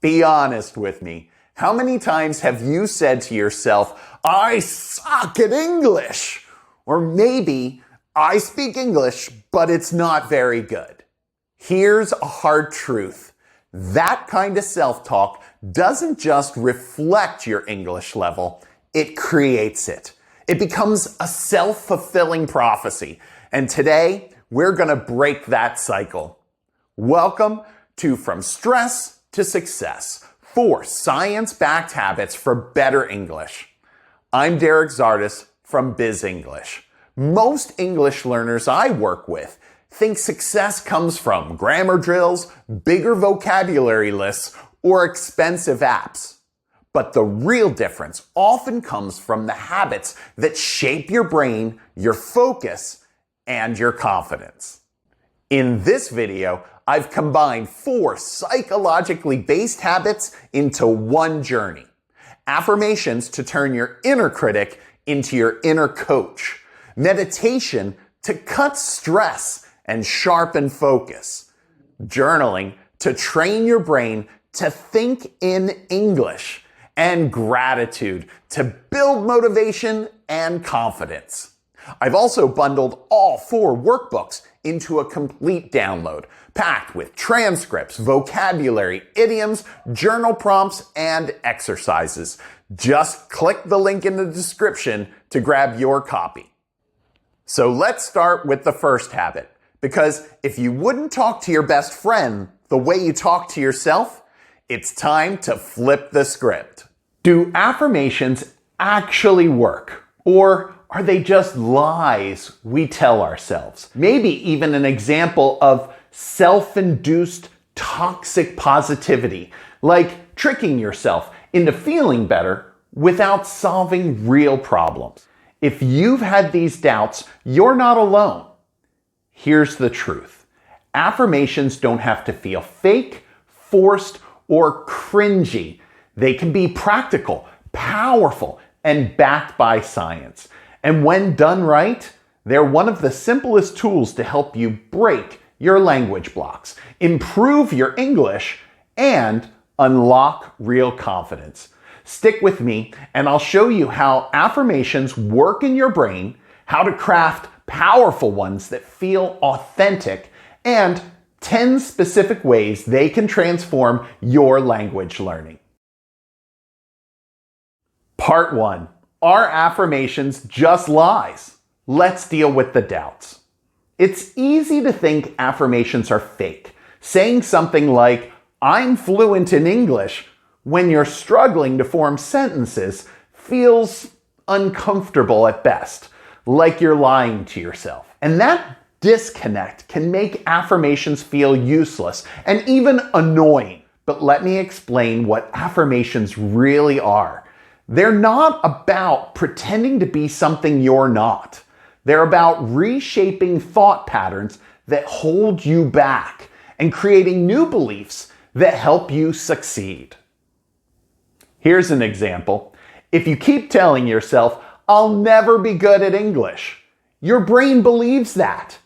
Be honest with me. How many times have you said to yourself, I suck at English? Or maybe, I speak English, but it's not very good. Here's a hard truth. That kind of self-talk doesn't just reflect your English level, it creates it. It becomes a self-fulfilling prophecy. And today, we're going to break that cycle. Welcome to From Stress to Success, 4 science-backed habits for better English. I'm Zardus from Bizz English. Most English learners I work with think success comes from grammar drills, bigger vocabulary lists, or expensive apps. But the real difference often comes from the habits that shape your brain, your focus, and your confidence. In this video, I've combined 4 psychologically based habits into one journey. Affirmations to turn your inner critic into your inner coach. Meditation to cut stress and sharpen focus. Journaling to train your brain to think in English. And gratitude to build motivation and confidence. I've also bundled all 4 workbooks into a complete download, packed with transcripts, vocabulary, idioms, journal prompts, and exercises. Just click the link in the description to grab your copy. So let's start with the first habit, because if you wouldn't talk to your best friend the way you talk to yourself, it's time to flip the script. Do affirmations actually work? Or are they just lies we tell ourselves? Maybe even an example of self-induced toxic positivity, like tricking yourself into feeling better without solving real problems. If you've had these doubts, you're not alone. Here's the truth. Affirmations don't have to feel fake, forced, or cringy. They can be practical, powerful, and backed by science. And when done right, they're one of the simplest tools to help you break your language blocks, improve your English, and unlock real confidence. Stick with me, and I'll show you how affirmations work in your brain, how to craft powerful ones that feel authentic, and 10 specific ways they can transform your language learning. Part 1. Are affirmations just lies? Let's deal with the doubts. It's easy to think affirmations are fake. Saying something like, I'm fluent in English, when you're struggling to form sentences feels uncomfortable at best, like you're lying to yourself. And that disconnect can make affirmations feel useless and even annoying. But let me explain what affirmations really are. They're not about pretending to be something you're not. They're about reshaping thought patterns that hold you back and creating new beliefs that help you succeed. Here's an example. If you keep telling yourself, I'll never be good at English, your brain believes that.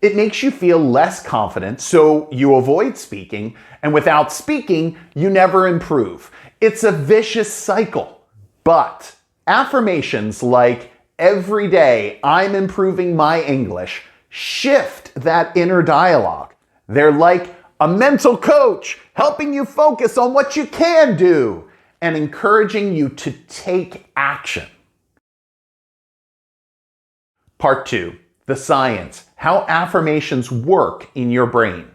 It makes you feel less confident, so you avoid speaking, and without speaking, you never improve. It's a vicious cycle. But affirmations like, every day I'm improving my English, shift that inner dialogue. They're like a mental coach helping you focus on what you can do and encouraging you to take action. Part 2. The science. How affirmations work in your brain.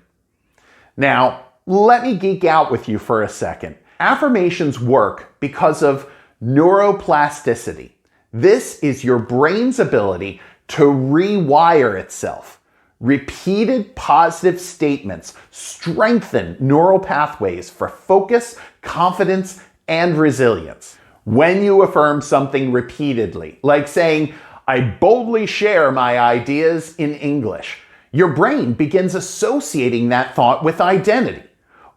Now, let me geek out with you for a second. Affirmations work because of neuroplasticity. This is your brain's ability to rewire itself. Repeated positive statements strengthen neural pathways for focus, confidence, and resilience. When you affirm something repeatedly, like saying, I boldly share my ideas in English, your brain begins associating that thought with identity.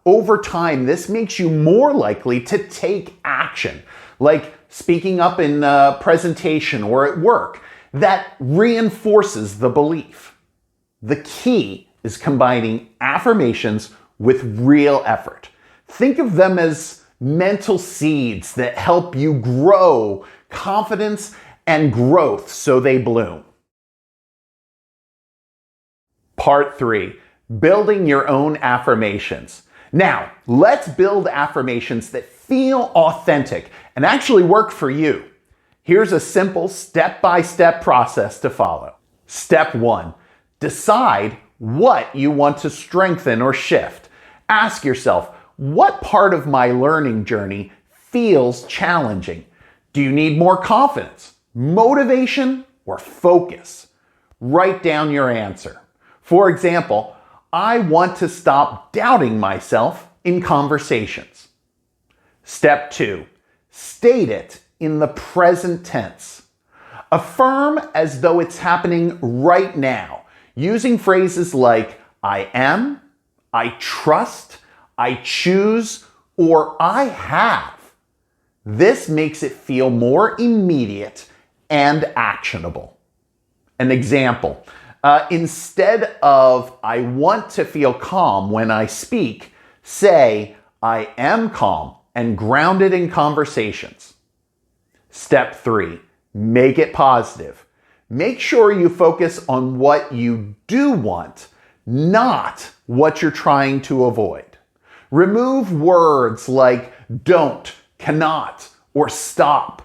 Over time, this makes you more likely to take action, like speaking up in a presentation or at work, that reinforces the belief. The key is combining affirmations with real effort. Think of them as mental seeds that help you grow confidence and growth so they bloom. Part 3, building your own affirmations. Now, let's build affirmations that feel authentic and actually work for you. Here's a simple step-by-step process to follow. Step 1, decide what you want to strengthen or shift. Ask yourself, what part of my learning journey feels challenging? Do you need more confidence, motivation, or focus? Write down your answer. For example, I want to stop doubting myself in conversations. Step 2, state it in the present tense. Affirm as though it's happening right now, using phrases like I am, I trust, I choose, or I have. This makes it feel more immediate and actionable. An example, instead of I want to feel calm when I speak, say I am calm and grounded in conversations. Step 3, make it positive. Make sure you focus on what you do want, not what you're trying to avoid. Remove words like don't, cannot, or stop.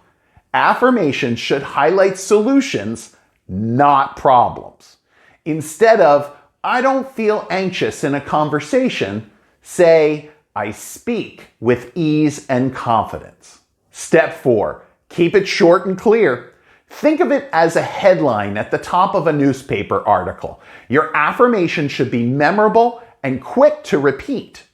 Affirmations should highlight solutions, not problems. Instead of, I don't feel anxious in a conversation, say, I speak with ease and confidence. Step 4, keep it short and clear. Think of it as a headline at the top of a newspaper article. Your affirmation should be memorable and quick to repeat.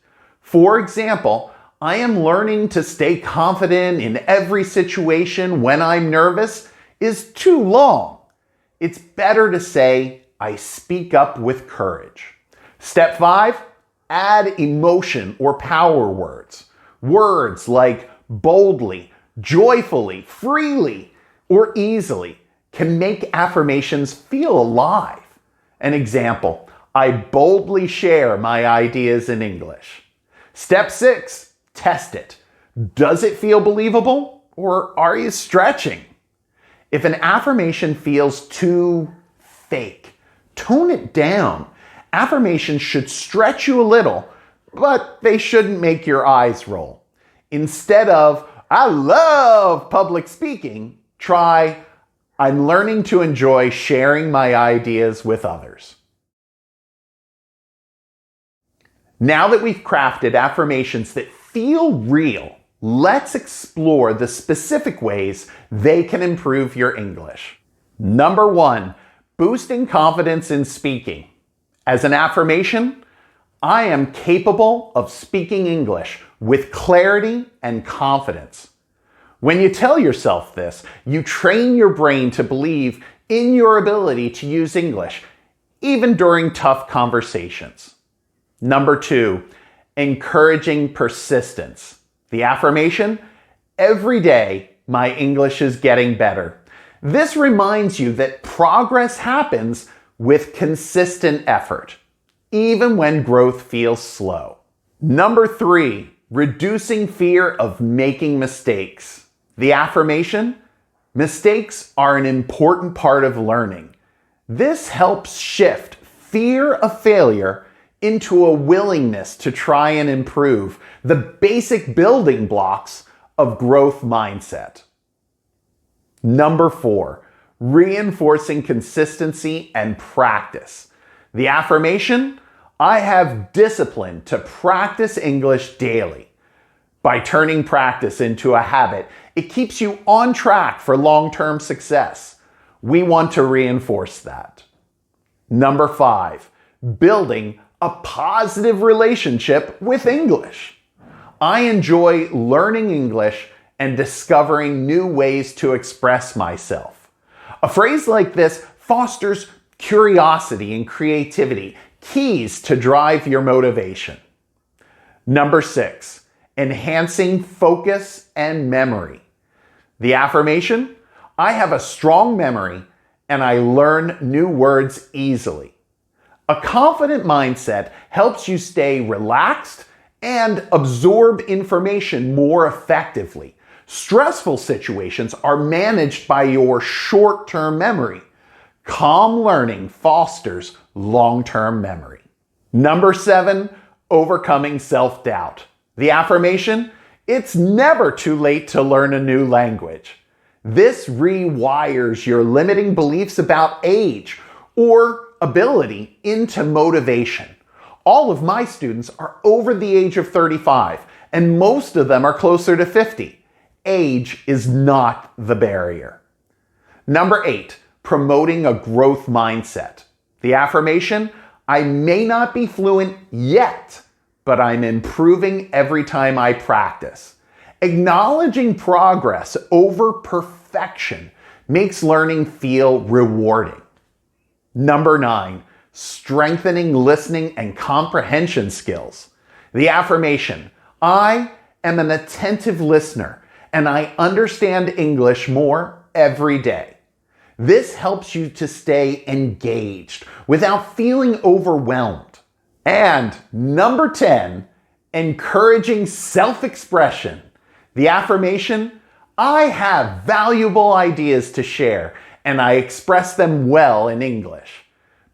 For example, I am learning to stay confident in every situation when I'm nervous is too long. It's better to say, I speak up with courage. Step 5, add emotion or power words. Words like boldly, joyfully, freely, or easily can make affirmations feel alive. An example, I boldly share my ideas in English. Step 6, test it. Does it feel believable, or are you stretching? If an affirmation feels too fake, tone it down. Affirmations should stretch you a little, but they shouldn't make your eyes roll. Instead of, I love public speaking, try, I'm learning to enjoy sharing my ideas with others. Now that we've crafted affirmations that feel real, let's explore the specific ways they can improve your English. Number 1, boosting confidence in speaking. As an affirmation, I am capable of speaking English with clarity and confidence. When you tell yourself this, you train your brain to believe in your ability to use English, even during tough conversations. Number 2, encouraging persistence. The affirmation, every day my English is getting better. This reminds you that progress happens with consistent effort, even when growth feels slow. Number 3, reducing fear of making mistakes. The affirmation, mistakes are an important part of learning. This helps shift fear of failure into a willingness to try and improve, the basic building blocks of growth mindset. Number 4, reinforcing consistency and practice. The affirmation, I have discipline to practice English daily. By turning practice into a habit, it keeps you on track for long-term success. We want to reinforce that. Number 5, building a positive relationship with English. I enjoy learning English and discovering new ways to express myself. A phrase like this fosters curiosity and creativity, keys to drive your motivation. Number 6, enhancing focus and memory. The affirmation, I have a strong memory and I learn new words easily. A confident mindset helps you stay relaxed and absorb information more effectively. Stressful situations are managed by your short-term memory. Calm learning fosters long-term memory. Number 7, overcoming self-doubt. The affirmation, it's never too late to learn a new language. This rewires your limiting beliefs about age or ability into motivation. All of my students are over the age of 35, and most of them are closer to 50. Age is not the barrier. Number 8, promoting a growth mindset. The affirmation, I may not be fluent yet, but I'm improving every time I practice. Acknowledging progress over perfection makes learning feel rewarding. Number 9, strengthening listening and comprehension skills. The affirmation, I am an attentive listener and I understand English more every day. This helps you to stay engaged without feeling overwhelmed. And number 10, encouraging self-expression. The affirmation, I have valuable ideas to share and I express them well in English.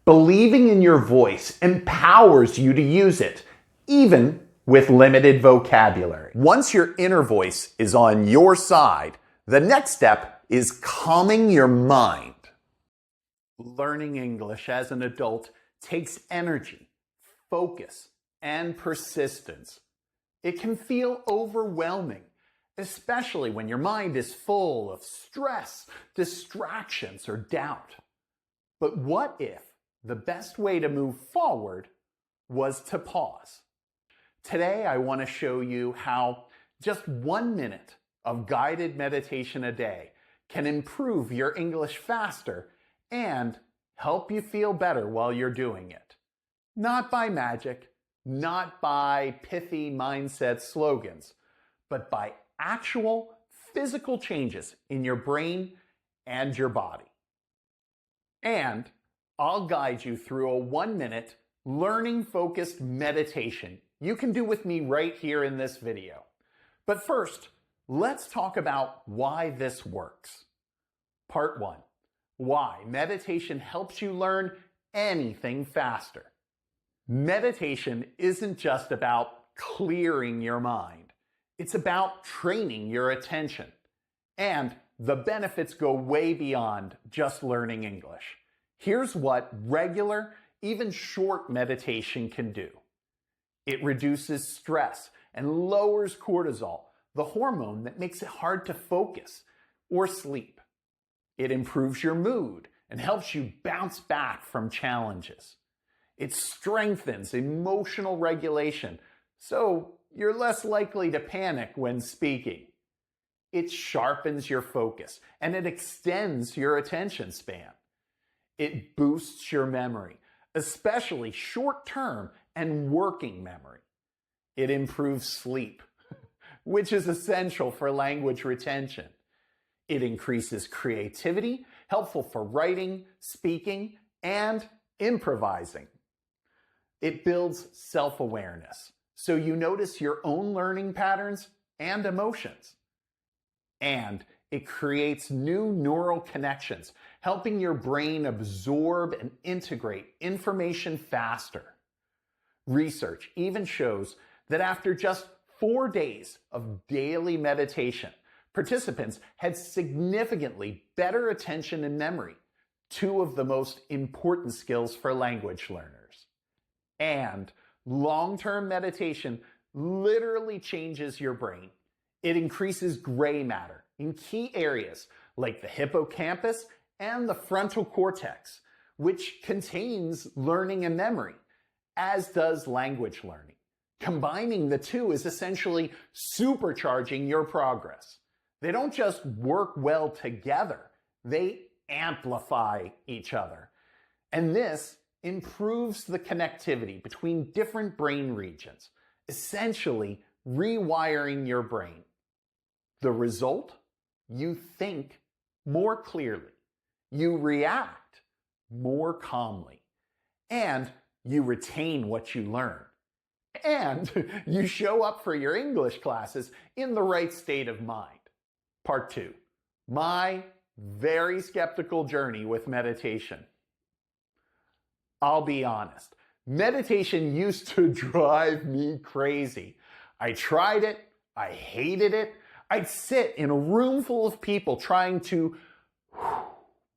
Believing in your voice empowers you to use it, even with limited vocabulary. Once your inner voice is on your side, the next step is calming your mind. Learning English as an adult takes energy, focus, and persistence. It can feel overwhelming, especially when your mind is full of stress, distractions, or doubt. But what if the best way to move forward was to pause? Today, I want to show you how just 1 minute of guided meditation a day can improve your English faster and help you feel better while you're doing it. Not by magic, not by pithy mindset slogans, but by actual physical changes in your brain and your body. And I'll guide you through a 1 minute learning-focused meditation you can do with me right here in this video. But first, let's talk about why this works. Part 1. Why meditation helps you learn anything faster. Meditation isn't just about clearing your mind. It's about training your attention. And the benefits go way beyond just learning English. Here's what regular, even short meditation can do. It reduces stress and lowers cortisol, the hormone that makes it hard to focus or sleep. It improves your mood and helps you bounce back from challenges. It strengthens emotional regulation, so you're less likely to panic when speaking. It sharpens your focus and it extends your attention span. It boosts your memory, especially short-term and working memory. It improves sleep, which is essential for language retention. It increases creativity, helpful for writing, speaking, and improvising. It builds self-awareness, so you notice your own learning patterns and emotions. And it creates new neural connections, helping your brain absorb and integrate information faster. Research even shows that after just 4 days of daily meditation, participants had significantly better attention and memory, two of the most important skills for language learners. And long-term meditation literally changes your brain. It increases gray matter in key areas like the hippocampus and the frontal cortex, which contains learning and memory, as does language learning. Combining the two is essentially supercharging your progress. They don't just work well together, they amplify each other. And this improves the connectivity between different brain regions, essentially rewiring your brain. The result? You think more clearly, you react more calmly, and you retain what you learn. and you show up for your English classes in the right state of mind. Part 2. My very skeptical journey with meditation. I'll be honest, meditation used to drive me crazy. I tried it, I hated it. I'd sit in a room full of people trying to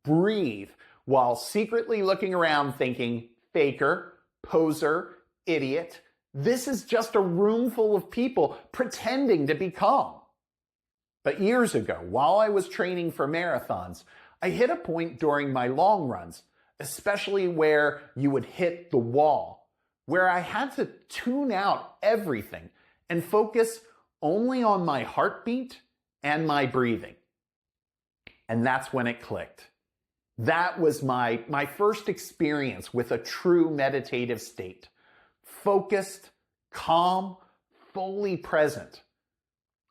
breathe while secretly looking around thinking, faker, poser, idiot. This is just a room full of people pretending to be calm. But years ago, while I was training for marathons, I hit a point during my long runs, especially where you would hit the wall, where I had to tune out everything and focus only on my heartbeat and my breathing. And that's when it clicked. That was my first experience with a true meditative state. Focused, calm, fully present.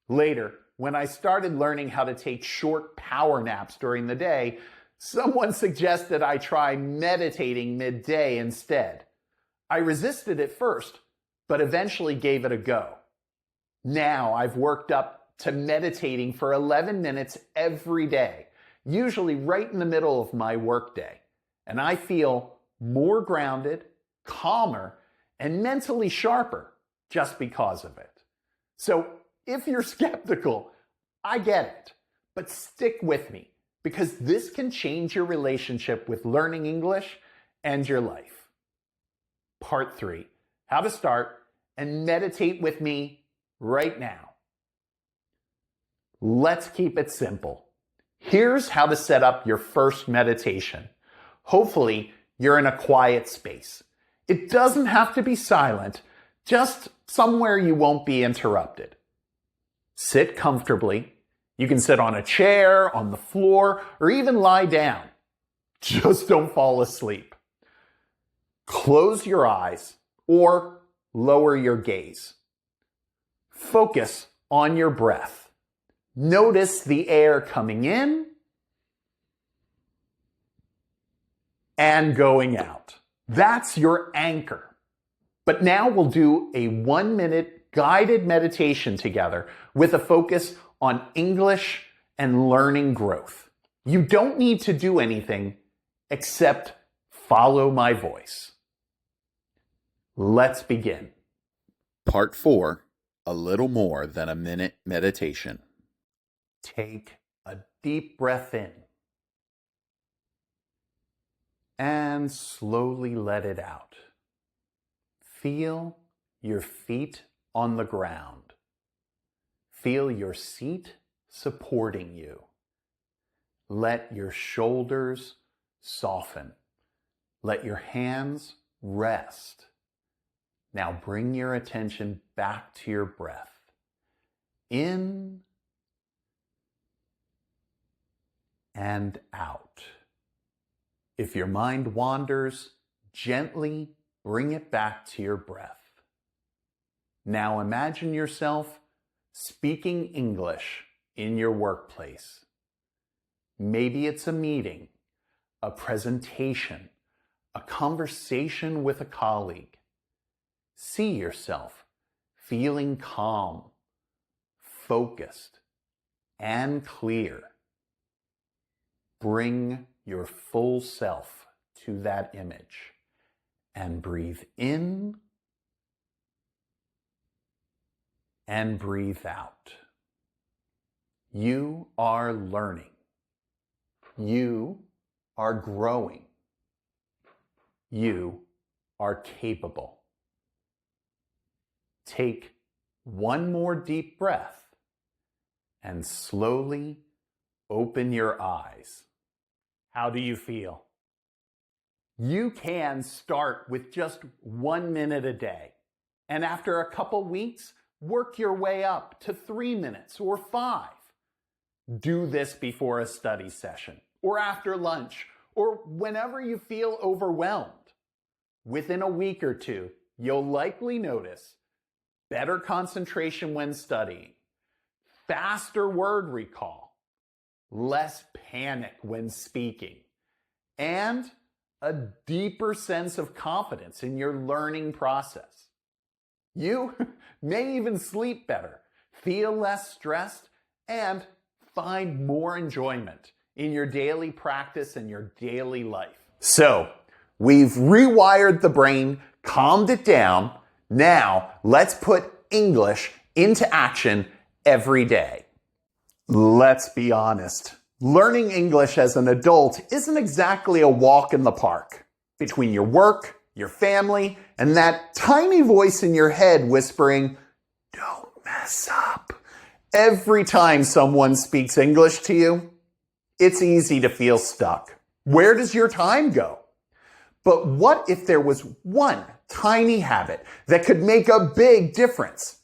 Later, when I started learning how to take short power naps during the day, someone suggested I try meditating midday instead. I resisted at first, but eventually gave it a go. Now I've worked up to meditating for 11 minutes every day, usually right in the middle of my workday, and I feel more grounded, calmer, and mentally sharper just because of it. So if you're skeptical, I get it, but stick with me because this can change your relationship with learning English and your life. Part 3, how to start and meditate with me right now. Let's keep it simple. Here's how to set up your first meditation. Hopefully, you're in a quiet space. It doesn't have to be silent, just somewhere you won't be interrupted. Sit comfortably. You can sit on a chair, on the floor, or even lie down. Just don't fall asleep. Close your eyes or lower your gaze. Focus on your breath. Notice the air coming in and going out. That's your anchor. But now we'll do a 1-minute guided meditation together with a focus on English and learning growth. You don't need to do anything except follow my voice. Let's begin. Part 4. A little more than a minute meditation. Take a deep breath in and slowly let it out. Feel your feet on the ground. Feel your seat supporting you. Let your shoulders soften. Let your hands rest. Now bring your attention back to your breath. In and out. If your mind wanders, gently bring it back to your breath. Now imagine yourself speaking English in your workplace. Maybe it's a meeting, a presentation, a conversation with a colleague. See yourself feeling calm, focused, and clear. Bring your full self to that image and breathe in and breathe out. You are learning. You are growing. You are capable. Take one more deep breath and slowly open your eyes. How do you feel? You can start with just 1 minute a day, and after a couple weeks, work your way up to 3 minutes or 5. Do this before a study session, or after lunch, or whenever you feel overwhelmed. Within a week or two, you'll likely notice better concentration when studying, faster word recall, less panic when speaking, and a deeper sense of confidence in your learning process. You may even sleep better, feel less stressed, and find more enjoyment in your daily practice and your daily life. So, we've rewired the brain, calmed it down. Now, let's put English into action every day. Let's be honest. Learning English as an adult isn't exactly a walk in the park. Between your work, your family, and that tiny voice in your head whispering, "Don't mess up," every time someone speaks English to you, it's easy to feel stuck. Where does your time go? But what if there was one tiny habit that could make a big difference?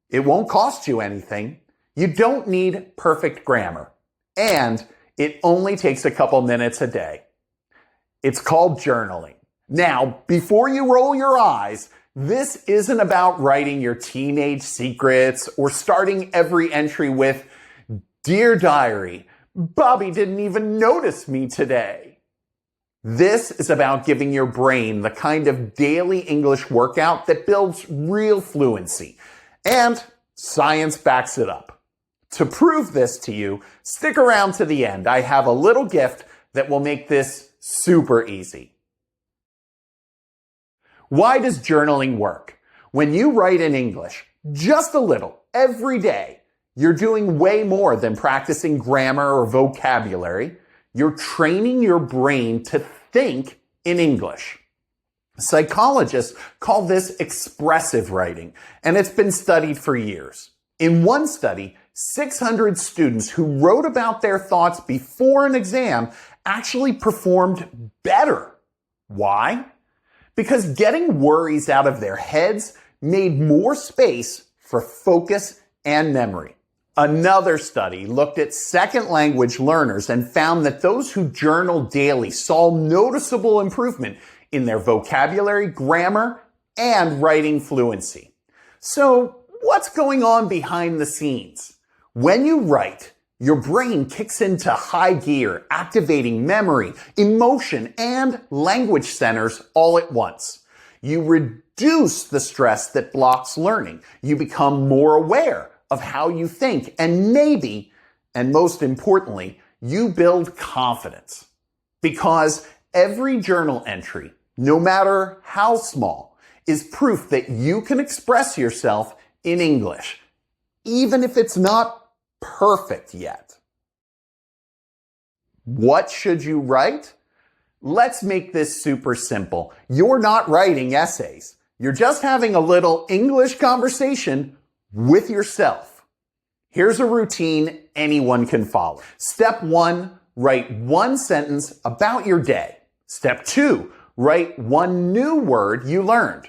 It won't cost you anything. You don't need perfect grammar. And it only takes a couple minutes a day. It's called journaling. Now, before you roll your eyes, this isn't about writing your teenage secrets or starting every entry with, "Dear Diary, Bobby didn't even notice me today." This is about giving your brain the kind of daily English workout that builds real fluency. And science backs it up. To prove this to you, stick around to the end. I have a little gift that will make this super easy. Why does journaling work? When you write in English, just a little, every day, you're doing way more than practicing grammar or vocabulary. You're training your brain to think in English. Psychologists call this expressive writing, and it's been studied for years. In one study, 600 students who wrote about their thoughts before an exam actually performed better. Why? Because getting worries out of their heads made more space for focus and memory. Another study looked at second language learners and found that those who journaled daily saw noticeable improvement in their vocabulary, grammar, and writing fluency. So, what's going on behind the scenes? When you write, your brain kicks into high gear, activating memory, emotion, and language centers all at once. You reduce the stress that blocks learning. You become more aware of how you think, and maybe, and most importantly, you build confidence. Because every journal entry, no matter how small, is proof that you can express yourself in English, even if it's not perfect yet. What should you write? Let's make this super simple. You're not writing essays. You're just having a little English conversation with yourself. Here's a routine anyone can follow. Step 1, write one sentence about your day. Step 2, write one new word you learned.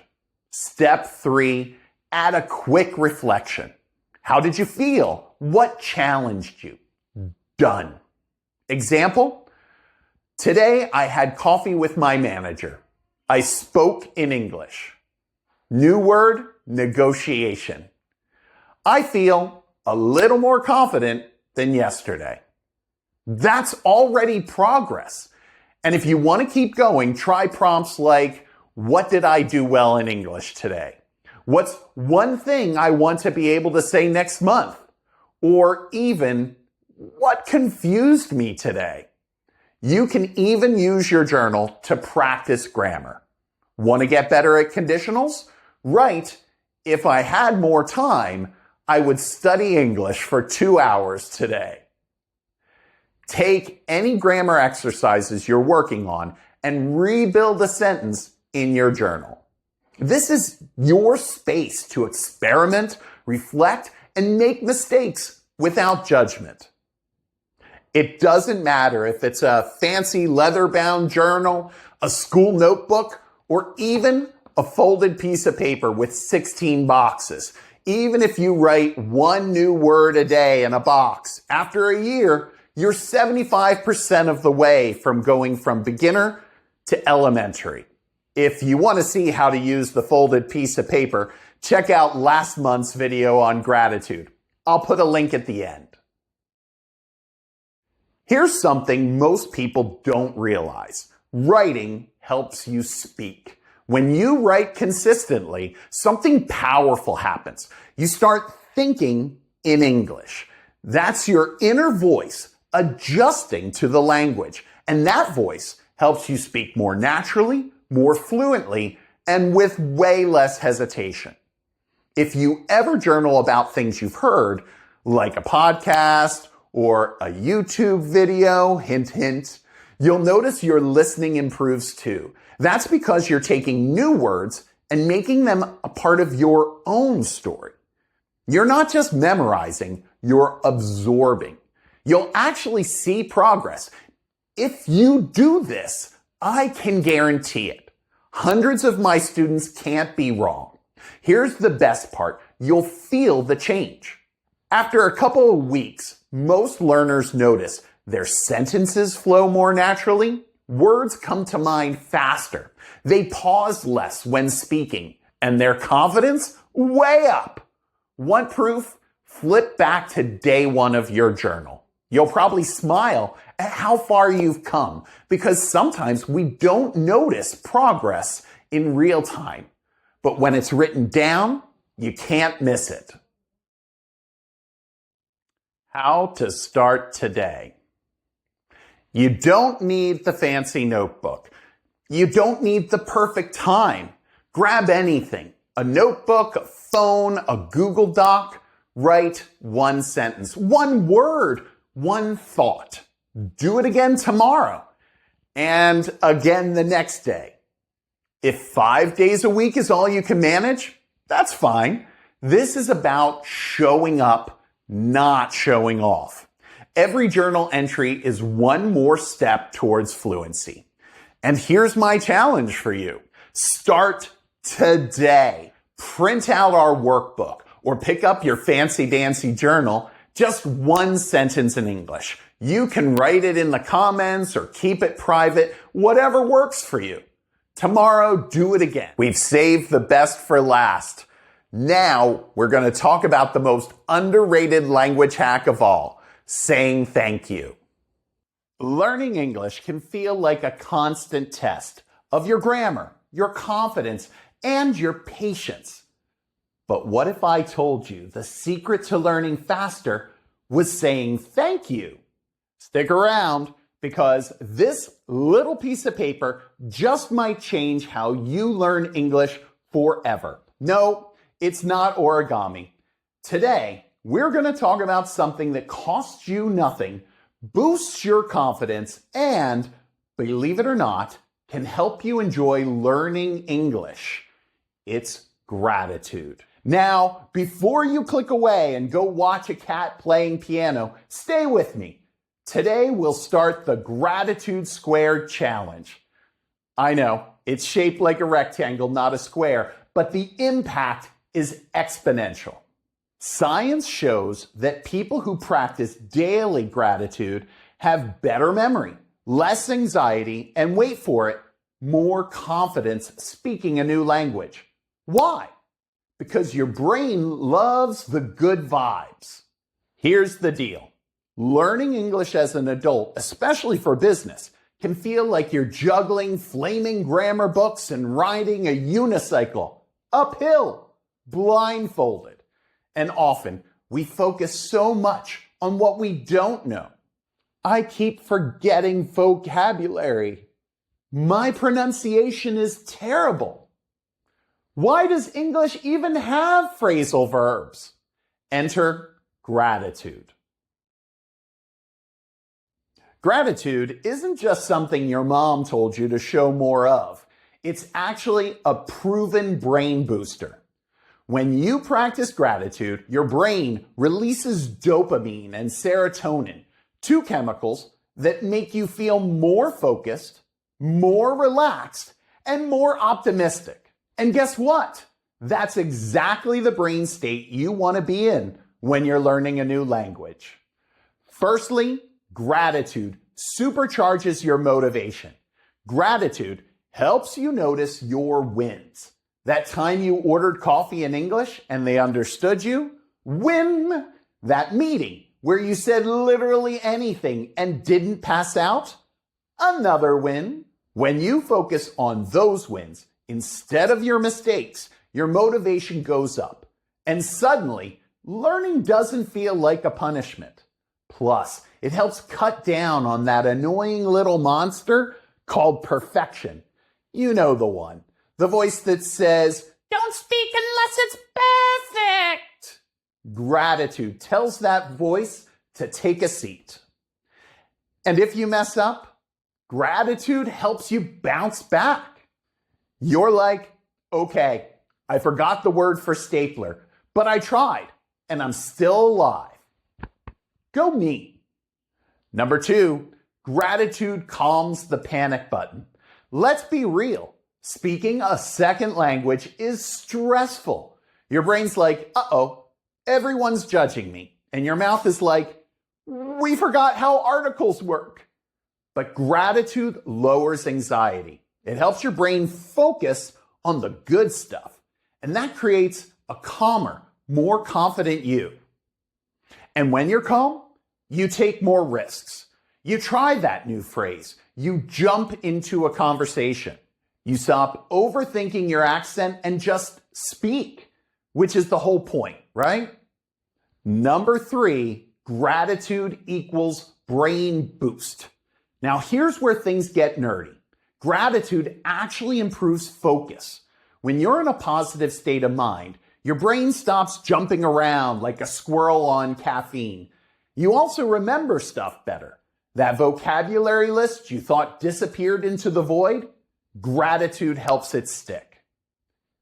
Step 3, add a quick reflection. How did you feel? What challenged you? Done. Example? Today I had coffee with my manager. I spoke in English. New word, negotiation. I feel a little more confident than yesterday. That's already progress. And if you want to keep going, try prompts like, what did I do well in English today? What's one thing I want to be able to say next month? Or even, what confused me today? You can even use your journal to practice grammar. Want to get better at conditionals? Write, if I had more time, I would study English for 2 hours today. Take any grammar exercises you're working on and rebuild a sentence in your journal. This is your space to experiment, reflect, and make mistakes without judgment. It doesn't matter if it's a fancy leather-bound journal, a school notebook, or even a folded piece of paper with 16 boxes. Even if you write one new word a day in a box, after a year, you're 75% of the way from going from beginner to elementary. If you want to see how to use the folded piece of paper, check out last month's video on gratitude. I'll put a link at the end. Here's something most people don't realize. Writing helps you speak. When you write consistently, something powerful happens. You start thinking in English. That's your inner voice adjusting to the language. And that voice helps you speak more naturally, more fluently, and with way less hesitation. If you ever journal about things you've heard, like a podcast or a YouTube video, hint, hint, you'll notice your listening improves too. That's because you're taking new words and making them a part of your own story. You're not just memorizing, you're absorbing. You'll actually see progress. If you do this, I can guarantee it. Hundreds of my students can't be wrong. Here's the best part. You'll feel the change. After a couple of weeks, most learners notice their sentences flow more naturally. Words come to mind faster. They pause less when speaking, and their confidence way up. Want proof? Flip back to day one of your journal. You'll probably smile at how far you've come, because sometimes we don't notice progress in real time. But when it's written down, you can't miss it. How to start today. You don't need the fancy notebook. You don't need the perfect time. Grab anything. A notebook, a phone, a Google Doc. Write one sentence, one word, one thought. Do it again tomorrow. And again the next day. If 5 days a week is all you can manage, that's fine. This is about showing up, not showing off. Every journal entry is one more step towards fluency. And here's my challenge for you. Start today. Print out our workbook or pick up your fancy dancy journal. Just one sentence in English. You can write it in the comments or keep it private, whatever works for you. Tomorrow, do it again. We've saved the best for last. Now, we're going to talk about the most underrated language hack of all, saying thank you. Learning English can feel like a constant test of your grammar, your confidence, and your patience. But what if I told you the secret to learning faster was saying thank you? Stick around, because this little piece of paper just might change how you learn English forever. No, it's not origami. Today, we're going to talk about something that costs you nothing, boosts your confidence, and, believe it or not, can help you enjoy learning English. It's gratitude. Now, before you click away and go watch a cat playing piano, stay with me. Today, we'll start the Gratitude Squared Challenge. I know, it's shaped like a rectangle, not a square, but the impact is exponential. Science shows that people who practice daily gratitude have better memory, less anxiety, and wait for it, more confidence speaking a new language. Why? Because your brain loves the good vibes. Here's the deal. Learning English as an adult, especially for business, can feel like you're juggling flaming grammar books and riding a unicycle uphill, blindfolded. And often, we focus so much on what we don't know. I keep forgetting vocabulary. My pronunciation is terrible. Why does English even have phrasal verbs? Enter gratitude. Gratitude isn't just something your mom told you to show more of. It's actually a proven brain booster. When you practice gratitude, your brain releases dopamine and serotonin, two chemicals that make you feel more focused, more relaxed, and more optimistic. And guess what? That's exactly the brain state you want to be in when you're learning a new language. Firstly, gratitude supercharges your motivation. Gratitude helps you notice your wins. That time you ordered coffee in English and they understood you? Win! That meeting where you said literally anything and didn't pass out? Another win. When you focus on those wins, Instead of your mistakes, your motivation goes up. And suddenly, learning doesn't feel like a punishment. Plus, it helps cut down on that annoying little monster called perfection. You know the one. The voice that says, "Don't speak unless it's perfect." Gratitude tells that voice to take a seat. And if you mess up, gratitude helps you bounce back. You're like, okay, I forgot the word for stapler, but I tried, and I'm still alive. Go me. Number 2, gratitude calms the panic button. Let's be real. Speaking a second language is stressful. Your brain's like, uh-oh, everyone's judging me. And your mouth is like, we forgot how articles work. But gratitude lowers anxiety. It helps your brain focus on the good stuff. And that creates a calmer, more confident you. And when you're calm, you take more risks. You try that new phrase. You jump into a conversation. You stop overthinking your accent and just speak, which is the whole point, right? Number 3, gratitude equals brain boost. Now here's where things get nerdy. Gratitude actually improves focus. When you're in a positive state of mind, your brain stops jumping around like a squirrel on caffeine. You also remember stuff better. That vocabulary list you thought disappeared into the void, gratitude helps it stick.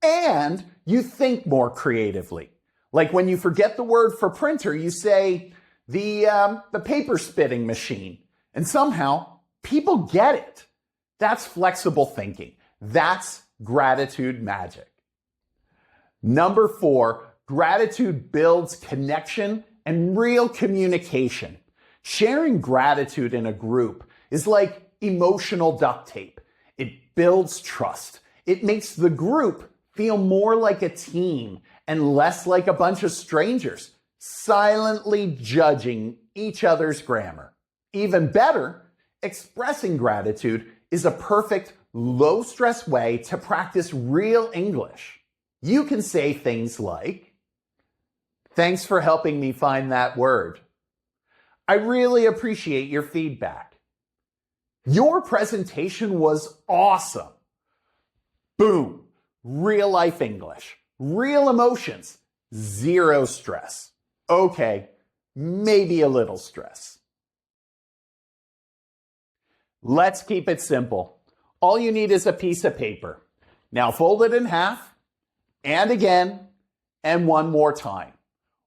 And you think more creatively. Like when you forget the word for printer, you say the paper spitting machine. And somehow people get it. That's flexible thinking. That's gratitude magic. Number 4, gratitude builds connection and real communication. Sharing gratitude in a group is like emotional duct tape. It builds trust. It makes the group feel more like a team and less like a bunch of strangers, silently judging each other's grammar. Even better, expressing gratitude is a perfect low-stress way to practice real English. You can say things like, "Thanks for helping me find that word. I really appreciate your feedback. Your presentation was awesome." Boom. Real life English. Real emotions. Zero stress. Okay, maybe a little stress. Let's keep it simple. All you need is a piece of paper. Now fold it in half, and again, and one more time.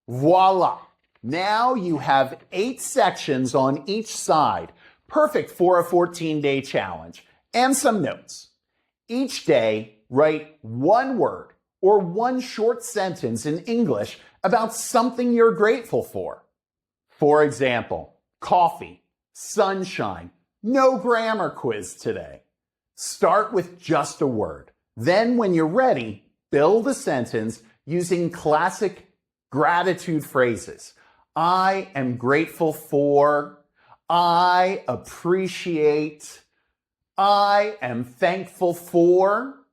Voila! Now you have 8 sections on each side, perfect for a 14-day challenge, and some notes. Each day, write one word or one short sentence in English about something you're grateful for. For example, coffee, sunshine, no grammar quiz today. Start with just a word. Then when you're ready, build a sentence using classic gratitude phrases. I am grateful for, I appreciate, I am thankful for.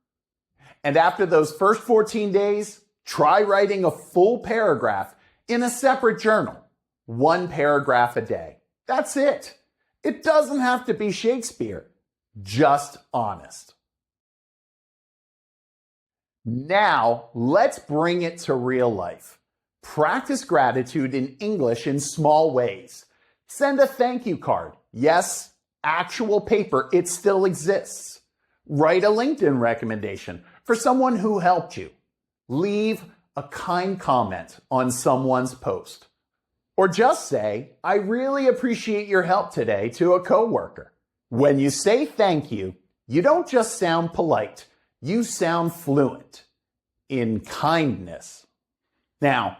And after those first 14 days, try writing a full paragraph in a separate journal. 1 paragraph a day. That's it. It doesn't have to be Shakespeare. Just honest. Now, let's bring it to real life. Practice gratitude in English in small ways. Send a thank you card. Yes, actual paper, it still exists. Write a LinkedIn recommendation for someone who helped you. Leave a kind comment on someone's post. Or just say, I really appreciate your help today to a coworker. When you say thank you, you don't just sound polite, you sound fluent in kindness. Now,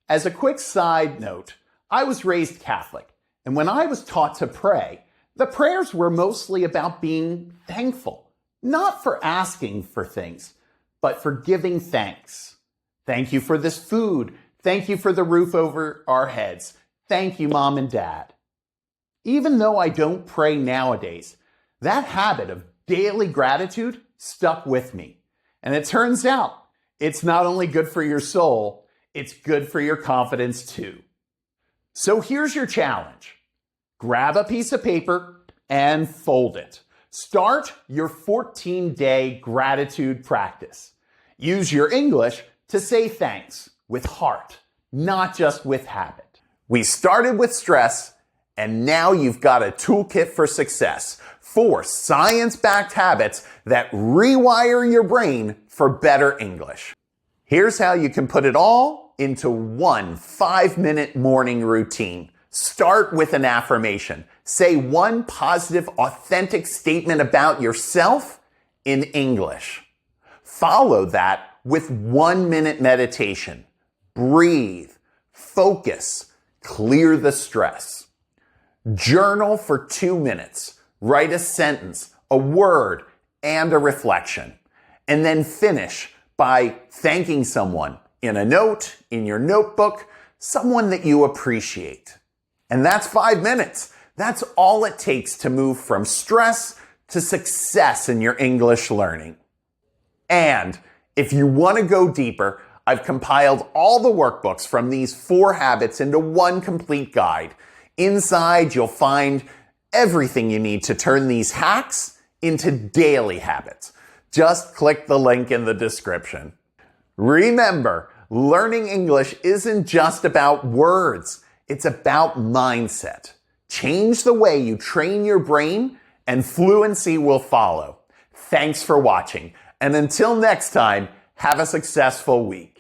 as a quick side note, I was raised Catholic, and when I was taught to pray, the prayers were mostly about being thankful, not for asking for things, but for giving thanks. Thank you for this food. Thank you for the roof over our heads. Thank you, Mom and Dad. Even though I don't pray nowadays, that habit of daily gratitude stuck with me. And it turns out it's not only good for your soul, it's good for your confidence too. So here's your challenge. Grab a piece of paper and fold it. Start your 14-day gratitude practice. Use your English to say thanks with heart, not just with habit. We started with stress, and now you've got a toolkit for success. 4 science-backed habits that rewire your brain for better English. Here's how you can put it all into one 5-minute morning routine. Start with an affirmation. Say one positive, authentic statement about yourself in English. Follow that with 1-minute meditation. Breathe, focus, clear the stress. Journal for 2 minutes. Write a sentence, a word, and a reflection. And then finish by thanking someone in a note, in your notebook, someone that you appreciate. And that's 5 minutes. That's all it takes to move from stress to success in your English learning. And if you want to go deeper, I've compiled all the workbooks from these 4 habits into one complete guide. Inside, you'll find everything you need to turn these hacks into daily habits. Just click the link in the description. Remember, learning English isn't just about words. It's about mindset. Change the way you train your brain and fluency will follow. Thanks for watching. And until next time, have a successful week.